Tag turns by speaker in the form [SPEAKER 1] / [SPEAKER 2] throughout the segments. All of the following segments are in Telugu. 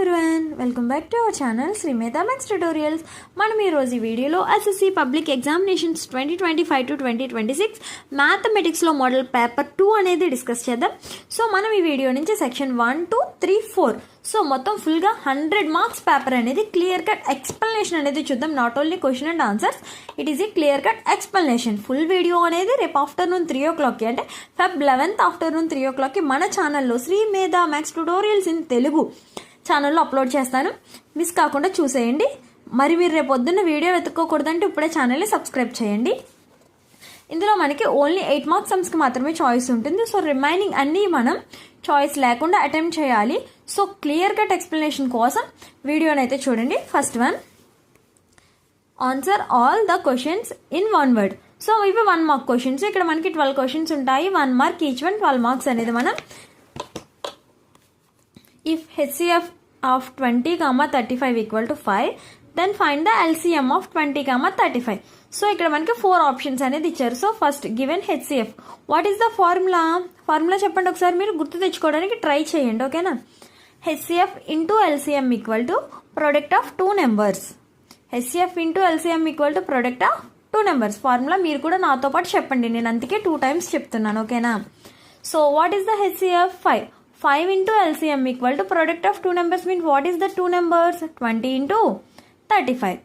[SPEAKER 1] Everyone, welcome back to our channel Shri Medha maths tutorials. మనం ఈరోజు ఈ వీడియోలో ఎస్ఎస్సి పబ్లిక్ ఎగ్జామినేషన్స్ 2025 to 2026 మ్యాథమెటిక్స్లో మోడల్ పేపర్ 2 అనేది డిస్కస్ చేద్దాం. సో మనం ఈ వీడియో నుంచి సెక్షన్ 1, 2, 3, 4 సో మొత్తం ఫుల్గా 100 మార్క్స్ పేపర్ అనేది క్లియర్ కట్ ఎక్స్ప్లెనేషన్ అనేది చూద్దాం. Not only question and answers, it is a clear cut explanation. Full video అనేది రేపు ఆఫ్టర్నూన్ 3 o'clockకి అంటే Feb 11th ఆఫ్టర్నూన్ 3 o'clockకి మన ఛానల్లో Shri Medha maths tutorials in Telugu ఛానల్లో అప్లోడ్ చేస్తాను. మిస్ కాకుండా చూసేయండి. మరి మీరు రేపు పొద్దున్న వీడియో వెతుక్కోకూడదంటే ఇప్పుడే ఛానల్ని సబ్స్క్రైబ్ చేయండి. ఇందులో మనకి ఓన్లీ 8 మార్క్స్ సమ్స్కి మాత్రమే చాయిస్ ఉంటుంది. సో రిమైనింగ్ అన్నీ మనం చాయిస్ లేకుండా అటెంప్ట్ చేయాలి. సో క్లియర్ కట్ ఎక్స్ప్లెనేషన్ కోసం వీడియోని అయితే చూడండి. First one, answer all the questions in 1 word. So ఇవి 1 mark క్వశ్చన్స్. ఇక్కడ మనకి 12 క్వశ్చన్స్ ఉంటాయి. 1 mark ఈచ్ వన్, 12 marks అనేది మనం if HCF of 20, 35 equal to 5, then find the LCM of 20, 35. So ఇక్కడ మనకి 4 ఆప్షన్స్ అనేది ఇచ్చారు. So first given HCF, what is the formula చెప్పండి ఒకసారి, మీరు గుర్తు తెచ్చుకోవడానికి ట్రై చేయండి. ఓకేనా? HCF into LCM equal to product of 2 numbers. HCF into LCM equal to product of 2 numbers. Formula మీరు కూడా నాతో పాటు చెప్పండి, నేను అందుకే 2 times చెప్తున్నాను. ఓకేనా? So what is the HCF? 5 into LCM equal to product of 2 numbers mean what is the 2 numbers? 20 into 35.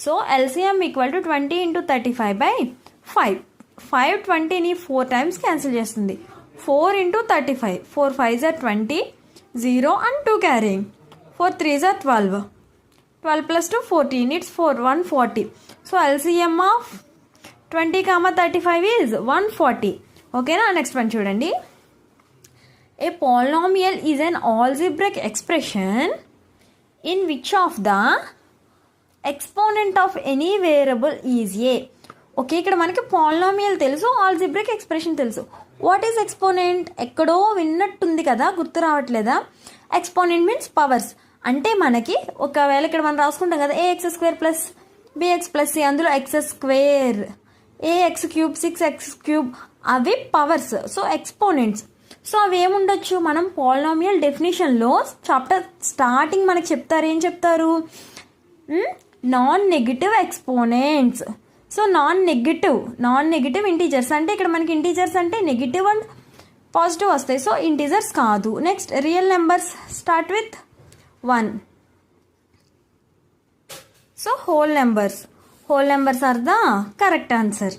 [SPEAKER 1] So LCM equal to 20 into 35 by 5. 5 20 ni 4 times cancel చేస్తుంది. 4 into 35. 4 5s are 20. 0 and 2 carrying. 4 3s are 12. 12 plus 2 14. It's 4 140. So LCM of 20, 35 is 140. Okay na? Next one చూడండి. A polynomial is an algebraic expression in which of the exponent of any variable is a. Okay, ఇక్కడ మనకి పాలినామియల్ తెలుసు, ఆల్జిబ్రిక్ ఎక్స్ప్రెషన్ తెలుసు. What is exponent? ఎక్కడో విన్నట్టుంది కదా, గుర్తు రావట్లేదా? Exponent means powers. అంటే మనకి ఒకవేళ ఇక్కడ మనం రాసుకుంటాం కదా, ax² plus bx plus c, అందులో x², ax³ 6x³, అవి పవర్స్. So exponents. సో అవి ఏముండొచ్చు? మనం పాలినామియల్ డెఫినేషన్లో చాప్టర్ స్టార్టింగ్ మనకి చెప్తారు. ఏం చెప్తారు? Non negative exponents. So non negative integers. అంటే ఇక్కడ మనకి ఇంటీజర్స్ అంటే నెగిటివ్ అండ్ పాజిటివ్ వస్తాయి. సో ఇంటీజర్స్ కాదు. Next real numbers start with 1. So whole numbers are the correct answer.